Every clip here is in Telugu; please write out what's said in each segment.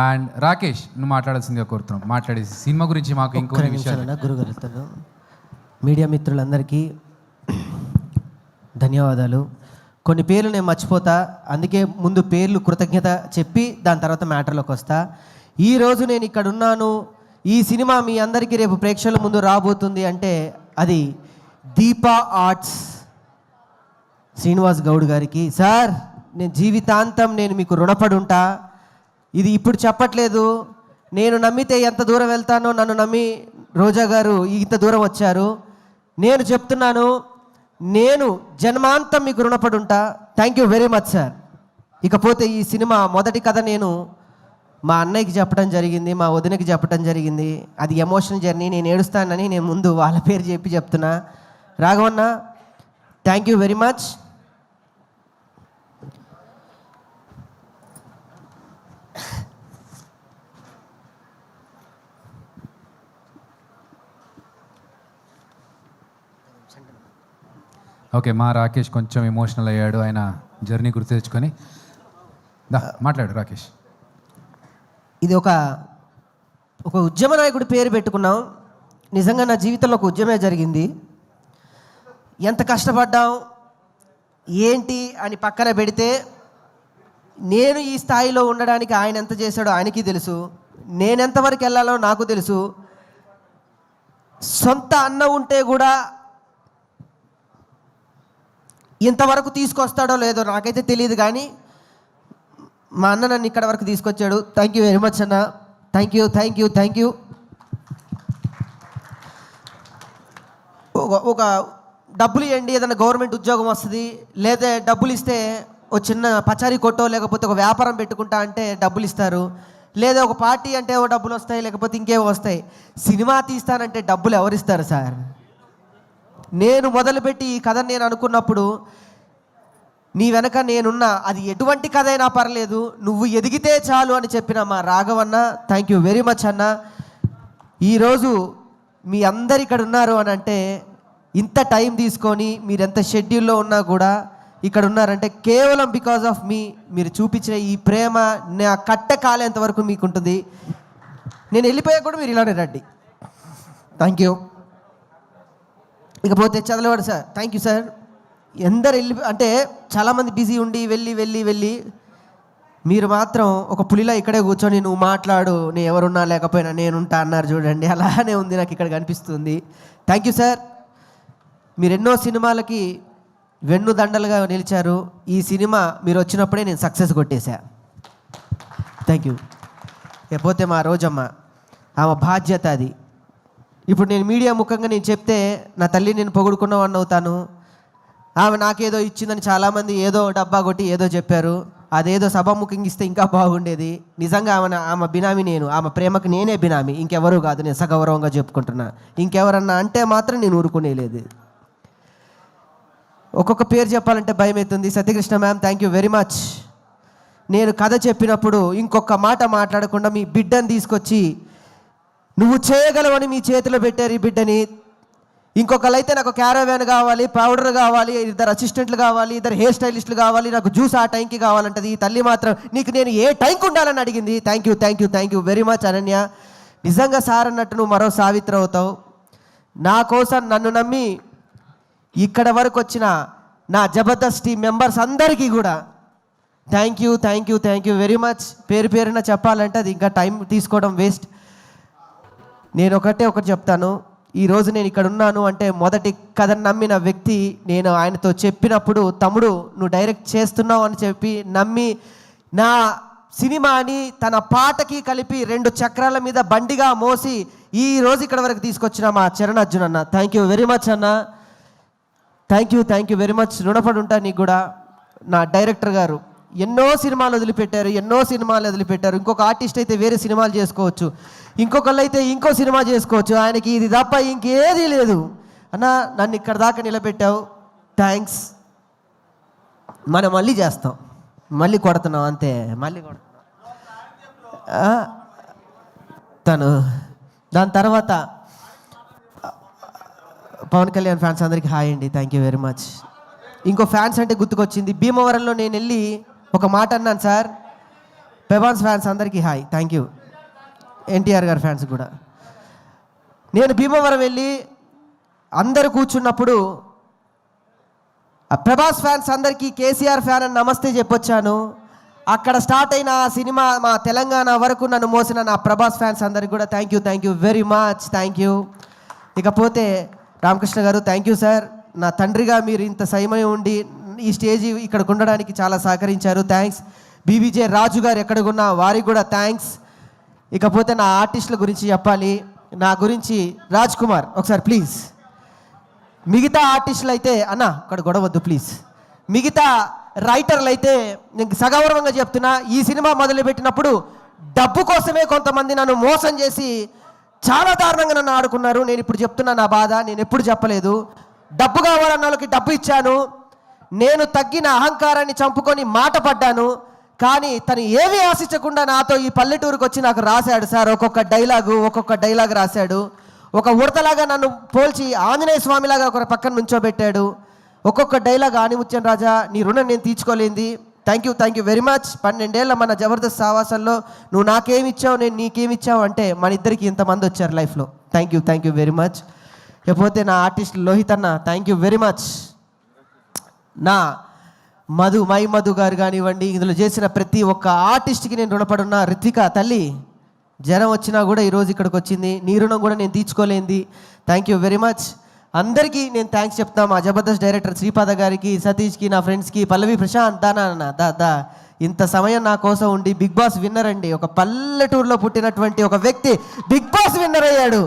అండ్ రాకేష్, నువ్వు మాట్లాడాల్సిందిగా కోరుతున్నాం. మాట్లాడేసి సినిమా గురించి మాకు ఇంకొన్ని విషయాలు. గురుగారు, మీడియా మిత్రులందరికీ ధన్యవాదాలు. కొన్ని పేర్లు నేను మర్చిపోతా, అందుకే ముందు పేర్లు కృతజ్ఞత చెప్పి దాని తర్వాత మ్యాటర్లోకి వస్తా. ఈరోజు నేను ఇక్కడ ఉన్నాను, ఈ సినిమా మీ అందరికీ రేపు ప్రేక్షకుల ముందు రాబోతుంది అంటే అది దీపా ఆర్ట్స్ శ్రీనివాస్ గౌడ్ గారికి. సార్, నేను జీవితాంతం నేను మీకు రుణపడి ఉంటా. ఇది ఇప్పుడు చెప్పట్లేదు, నేను నమ్మితే ఎంత దూరం వెళ్తానో నన్ను నమ్మి రోజా గారు ఇంత దూరం వచ్చారు. నేను చెప్తున్నాను, నేను జన్మాంతం మీకు రుణపడి ఉంటా. Thank you very much sir. ఇకపోతే ఈ సినిమా మొదటి కథ నేను మా అన్నయ్యకి చెప్పడం జరిగింది, మా వదినకి చెప్పడం జరిగింది. అది ఎమోషనల్ జర్నీ, నేను ఏడుస్తానని నేను ముందు వాళ్ళ పేరు చెప్తున్నా. Raghavanna, thank you very much. Okay, మా రాకేష్ కొంచెం ఎమోషనల్ అయ్యాడు, ఆయన జర్నీ గుర్తు తెచ్చుకొని. మాట్లాడు రాకేష్. ఇది ఒక ఉద్యమ నాయకుడి పేరు పెట్టుకున్నాం. నిజంగా నా జీవితంలో ఒక ఉద్యమే జరిగింది. ఎంత కష్టపడ్డాం ఏంటి అని పక్కన పెడితే, నేను ఈ స్థాయిలో ఉండడానికి ఆయన ఎంత చేశాడో ఆయనకి తెలుసు, నేనెంతవరకు వెళ్ళాలో నాకు తెలుసు. సొంత అన్న ఉంటే కూడా ఇంతవరకు తీసుకొస్తాడో లేదో నాకైతే తెలియదు, కానీ మా అన్న నన్ను ఇక్కడ వరకు తీసుకొచ్చాడు. థ్యాంక్ యూ వెరీ మచ్ అన్న. Thank you thank you thank you. ఒక డబ్బులు ఇవ్వండి, ఏదైనా గవర్నమెంట్ ఉద్యోగం వస్తుంది, లేదా డబ్బులు ఇస్తే ఒక చిన్న పచారీ కొట్టో లేకపోతే ఒక వ్యాపారం పెట్టుకుంటా అంటే డబ్బులు ఇస్తారు, లేదా ఒక పార్టీ అంటే ఓ డబ్బులు వస్తాయి, లేకపోతే ఇంకేవో వస్తాయి. సినిమా తీస్తానంటే డబ్బులు ఎవరిస్తారు సార్? నేను మొదలుపెట్టి ఈ కథను నేను అనుకున్నప్పుడు, నీ వెనక నేనున్నా, అది ఎటువంటి కథ అయినా పర్లేదు, నువ్వు ఎదిగితే చాలు అని చెప్పిన మా రాఘవన్న, థ్యాంక్ యూ వెరీ మచ్ అన్న. ఈరోజు మీ అందరు ఇక్కడ ఉన్నారు అని అంటే, ఇంత టైం తీసుకొని మీరు ఎంత షెడ్యూల్లో ఉన్నా కూడా ఇక్కడ ఉన్నారంటే కేవలం బికాజ్ ఆఫ్ మీ. మీరు చూపించిన ఈ ప్రేమ నా కట్ట కాలేంత వరకు మీకు ఉంటుంది. నేను వెళ్ళిపోయా కూడా మీరు ఇలానే రండి. Thank you. ఇకపోతే చదలవాడు సార్, థ్యాంక్ యూ సార్. ఎందరు అంటే చాలామంది బిజీ ఉండి వెళ్ళి మీరు మాత్రం ఒక పులిలా ఇక్కడే కూర్చొని నువ్వు మాట్లాడు, నేను ఎవరున్నా లేకపోయినా నేనుంటా అన్నారు చూడండి. అలానే ఉంది నాకు ఇక్కడ కనిపిస్తుంది. Thank you sir. మీరు ఎన్నో సినిమాలకి వెన్నుదండలుగా నిలిచారు. ఈ సినిమా మీరు వచ్చినప్పుడే నేను సక్సెస్ కొట్టేశా. Thank you. లేకపోతే మా రోజమ్మ, ఆమె బాధ్యత అది. ఇప్పుడు నేను మీడియా ముఖంగా నేను చెప్తే నా తల్లి నేను పొగుడుకున్నవాడిని అవుతాను. ఆమె నాకేదో ఇచ్చిందని చాలామంది ఏదో డబ్బా కొట్టి ఏదో చెప్పారు. అదేదో సభాముఖంగా ఇస్తే ఇంకా బాగుండేది. నిజంగా ఆమె బినామీ నేను, ఆమె ప్రేమకు నేనే బినామీ, ఇంకెవరూ కాదు. నేను సగౌరవంగా చెప్పుకుంటున్నా. ఇంకెవరన్నా అంటే మాత్రం నేను ఊరుకునేలేదు. ఒక్కొక్క పేరు చెప్పాలంటే భయం అవుతుంది. Satyakrishna ma'am, thank you very much. నేను కథ చెప్పినప్పుడు ఇంకొక మాట మాట్లాడకుండా మీ బిడ్డని తీసుకొచ్చి నువ్వు చేయగలవని మీ చేతిలో పెట్టారు ఈ బిడ్డని. ఇంకొకళ్ళైతే నాకు క్యారవాన్ కావాలి, పౌడర్ కావాలి, 2 అసిస్టెంట్లు కావాలి, 2 హెయిర్ స్టైలిస్టులు కావాలి, నాకు జ్యూస్ ఆ టైంకి కావాలంటది. ఈ తల్లి మాత్రం నీకు నేను ఏ టైంకి ఉండాలని అడిగింది. Thank you thank you thank you very much Ananya. నిజంగా సార్ అన్నట్టు నువ్వు మరో సావిత్రి అవుతావు. నా కోసం నన్ను నమ్మి ఇక్కడ వరకు వచ్చిన నా జబర్దస్త్ టీం మెంబర్స్ అందరికీ కూడా thank you thank you thank you very much. పేరున చెప్పాలంటే అది ఇంకా టైం తీసుకోవడం వేస్ట్. నేను ఒకటి చెప్తాను. ఈరోజు నేను ఇక్కడ ఉన్నాను అంటే మొదటి కథను నమ్మిన వ్యక్తి నేను. ఆయనతో చెప్పినప్పుడు తమ్ముడు నువ్వు డైరెక్ట్ చేస్తున్నావు అని చెప్పి నమ్మి నా సినిమాని తన పాటకి కలిపి 2 చక్రాల మీద బండిగా మోసి ఈరోజు ఇక్కడ వరకు తీసుకొచ్చిన మా చరణ్ అర్జున్ అన్న, థ్యాంక్ యూ వెరీ మచ్ అన్న. Thank you very much. రుణపడి ఉంటా నీకు కూడా. నా డైరెక్టర్ గారు ఎన్నో సినిమాలు వదిలిపెట్టారు. ఇంకొక ఆర్టిస్ట్ అయితే వేరే సినిమాలు చేసుకోవచ్చు, ఇంకొకళ్ళు అయితే ఇంకో సినిమా చేసుకోవచ్చు. ఆయనకి ఇది తప్ప ఇంకేదీ లేదు. అన్న, నన్ను ఇక్కడ దాకా నిలబెట్టావు, థ్యాంక్స్. మనం మళ్ళీ చేస్తాం, మళ్ళీ కొడుతున్నాం అంతే, మళ్ళీ కొడుతున్నాం. తను దాని తర్వాత పవన్ కళ్యాణ్ ఫ్యాన్స్ అందరికీ హాయ్ అండి, థ్యాంక్ యూ వెరీ మచ్. ఇంకో ఫ్యాన్స్ అంటే గుర్తుకొచ్చింది. భీమవరంలో నేను వెళ్ళి ఒక మాట అన్నాను సార్, ప్రభాస్ ఫ్యాన్స్ అందరికీ హాయ్, థ్యాంక్ యూ. ఎన్టీఆర్ గారి ఫ్యాన్స్ కూడా. నేను భీమవరం వెళ్ళి అందరూ కూర్చున్నప్పుడు ఆ ప్రభాస్ ఫ్యాన్స్ అందరికీ కేసీఆర్ ఫ్యాన్ అని నమస్తే చెప్పొచ్చాను. అక్కడ స్టార్ట్ అయిన ఆ సినిమా మా తెలంగాణ వరకు నన్ను మోసిన నా ప్రభాస్ ఫ్యాన్స్ అందరికీ కూడా thank you very much, thank you. ఇకపోతే రామకృష్ణ గారు థ్యాంక్ యూ సార్. నా తండ్రిగా మీరు ఇంత సమయం ఉండి ఈ స్టేజ్ ఇక్కడికి ఉండడానికి చాలా సహకరించారు, థ్యాంక్స్. బీబీజే రాజు గారు ఎక్కడికున్నా వారికి కూడా థ్యాంక్స్. ఇకపోతే నా ఆర్టిస్టుల గురించి చెప్పాలి. నా గురించి రాజ్ కుమార్ ఒకసారి ప్లీజ్. మిగతా ఆర్టిస్టులు అయితే అన్న అక్కడ గొడవద్దు ప్లీజ్. మిగతా రైటర్లు అయితే నేను సగౌరవంగా చెప్తున్నా, ఈ సినిమా మొదలుపెట్టినప్పుడు డబ్బు కోసమే కొంతమంది నన్ను మోసం చేసి చాలా దారుణంగా నన్ను ఆడుకున్నారు. నేను ఇప్పుడు చెప్తున్నా నా బాధ, నేను ఎప్పుడు చెప్పలేదు. డబ్బు కావాలన్న వాళ్ళకి డబ్బు ఇచ్చాను. నేను తగ్గిన అహంకారాన్ని చంపుకొని మాట పడ్డాను. కానీ తను ఏమీ ఆశించకుండా నాతో ఈ పల్లెటూరుకు వచ్చి నాకు రాశాడు సార్. ఒక్కొక్క డైలాగ్ రాశాడు. ఒక ఉడతలాగా నన్ను పోల్చి ఆంజనేయ స్వామిలాగా ఒక పక్కన నుంచోబెట్టాడు. ఒక్కొక్క డైలాగ్ ఆనిముత్యం రాజా నీ రుణం నేను తీర్చుకోలేంది. Thank you very much. 12 ఏళ్ళ మన జబర్దస్త్ సావాసంలో నువ్వు నాకేమిచ్చావు నేను నీకేమిచ్చావు అంటే మన ఇద్దరికి ఇంతమంది వచ్చారు లైఫ్లో. Thank you very much. లేకపోతే నా ఆర్టిస్ట్ లోహిత్ అన్న థ్యాంక్ యూ వెరీ మచ్. నా మధు గారు కానివ్వండి, ఇందులో చేసిన ప్రతి ఒక్క ఆర్టిస్ట్కి నేను రుణపడున్నా. రిత్విక తల్లి జ్వరం వచ్చినా కూడా ఈరోజు ఇక్కడికి వచ్చింది, నీ రుణం కూడా నేను తీర్చుకోలేంది. Thank you very much. అందరికీ నేను థ్యాంక్స్ చెప్తాను. మా జబర్దస్త్ డైరెక్టర్ శ్రీపాద గారికి, సతీష్కి, నా ఫ్రెండ్స్కి, పల్లవి, ప్రశాంత్, దా ఇంత సమయం నా కోసం ఉండి బిగ్ బాస్ విన్నర్ అండి. ఒక పల్లెటూరులో పుట్టినటువంటి ఒక వ్యక్తి బిగ్ బాస్ విన్నర్ అయ్యాడు.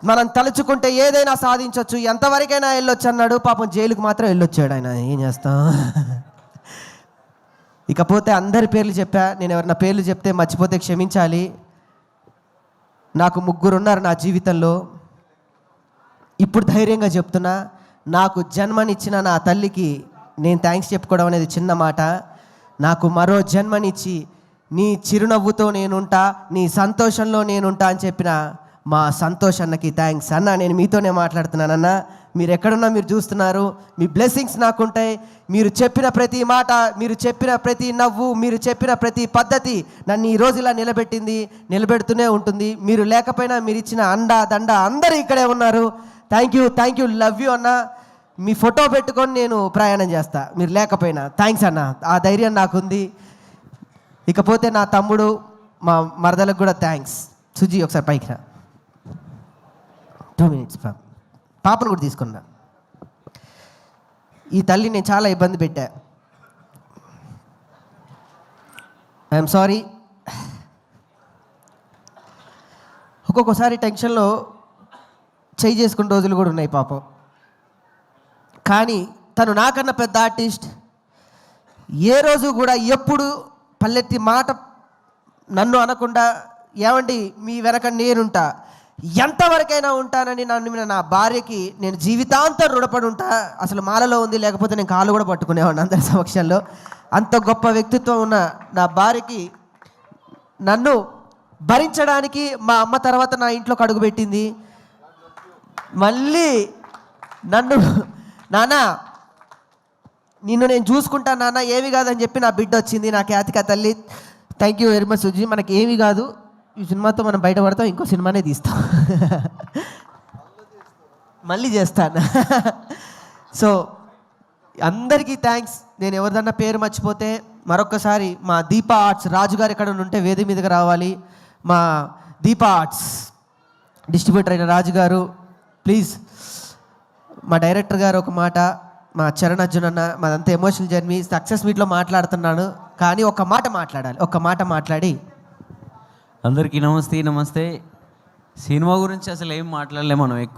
మనం తలుచుకుంటే ఏదైనా సాధించవచ్చు, ఎంతవరకైనా వెళ్ళొచ్చు అన్నాడు. పాపం జైలుకు మాత్రం వెళ్ళొచ్చాడు ఆయన. ఏం చేస్తాం. ఇకపోతే అందరి పేర్లు చెప్పా. నేను ఎవరైనా పేర్లు చెప్తే మర్చిపోతే క్షమించాలి. నాకు 3 ఉన్నారు నా జీవితంలో. ఇప్పుడు ధైర్యంగా చెప్తున్నా, నాకు జన్మనిచ్చిన నా తల్లికి నేను థ్యాంక్స్ చెప్పుకోవడం అనేది చిన్న మాట. నాకు మరో జన్మనిచ్చి నీ చిరునవ్వుతో నేనుంటా, నీ సంతోషంలో నేనుంటా అని చెప్పిన మా సంతోష్ అన్నకి థ్యాంక్స్. అన్న నేను మీతోనే మాట్లాడుతున్నానన్న. మీరు ఎక్కడున్నా మీరు చూస్తున్నారు, మీ బ్లెస్సింగ్స్ నాకుంటాయి. మీరు చెప్పిన ప్రతి మాట, మీరు చెప్పిన ప్రతి నవ్వు, మీరు చెప్పిన ప్రతి పద్ధతి నన్ను ఈ రోజు ఇలా నిలబెడుతూనే ఉంటుంది. మీరు లేకపోయినా మీరు ఇచ్చిన దండ అందరూ ఇక్కడే ఉన్నారు. థ్యాంక్ యూ లవ్ యూ అన్న. మీ ఫోటో పెట్టుకొని నేను ప్రయాణం చేస్తా మీరు లేకపోయినా. థ్యాంక్స్ అన్న, ఆ ధైర్యం నాకుంది. ఇకపోతే నా తమ్ముడు మా మరదలకు కూడా థ్యాంక్స్. సుజీ ఒకసారి పైకి రా. 2 minutes పాపను కూడా తీసుకున్నా. ఈ తల్లి నేను చాలా ఇబ్బంది పెట్టా. I'm sorry. ఒక్కొక్కసారి టెన్షన్లో చేయి చేసుకున్న రోజులు కూడా ఉన్నాయి పాపం. కానీ తను నాకన్నా పెద్ద ఆర్టిస్ట్. ఏ రోజు కూడా ఎప్పుడు పల్లెత్తి మాట నన్ను అనకుండా, ఏమండి మీ వెనక నేనుంటా, ఎంతవరకైనా ఉంటానని నన్ను నా భార్యకి నేను జీవితాంతం రుణపడి ఉంటా. అసలు మాలలో ఉంది, లేకపోతే నేను కాళ్ళు కూడా పట్టుకునేవాడిని అందరి సమక్షంలో. అంత గొప్ప వ్యక్తిత్వం ఉన్న నా భార్యకి నన్ను భరించడానికి మా అమ్మ తర్వాత నా ఇంట్లోకి అడుగుపెట్టింది. మళ్ళీ నన్ను నాన్న నిన్ను నేను చూసుకుంటా నాన్న, ఏమి కాదని చెప్పి నా బిడ్డ వచ్చింది, నా ఖ్యాతిక తల్లి. Thank you very much Suji. మనకి ఏమి కాదు, ఈ సినిమాతో మనం బయటపడతాం, ఇంకో సినిమానే తీస్తాం. మళ్ళీ చేస్తాను. సో అందరికీ థ్యాంక్స్. నేను ఎవరిదన్నా పేరు మర్చిపోతే మరొక్కసారి మా దీపా ఆర్ట్స్ రాజు గారు ఎక్కడ ఉంటే వేది మీదకి రావాలి. మా దీపా ఆర్ట్స్ డిస్ట్రిబ్యూటర్ అయిన రాజు గారు ప్లీజ్. మా డైరెక్టర్ గారు ఒక మాట, మా చరణ్ అర్జున్ అన్న, మాదంతా ఎమోషనల్ జర్నీ. సక్సెస్ మీట్లో మాట్లాడుతున్నాను కానీ ఒక్క మాట మాట్లాడాలి. ఒక్క మాట మాట్లాడి అందరికీ నమస్తే. సినిమా గురించి అసలు ఏం మాట్లాడలేము మనం ఎక్కువ.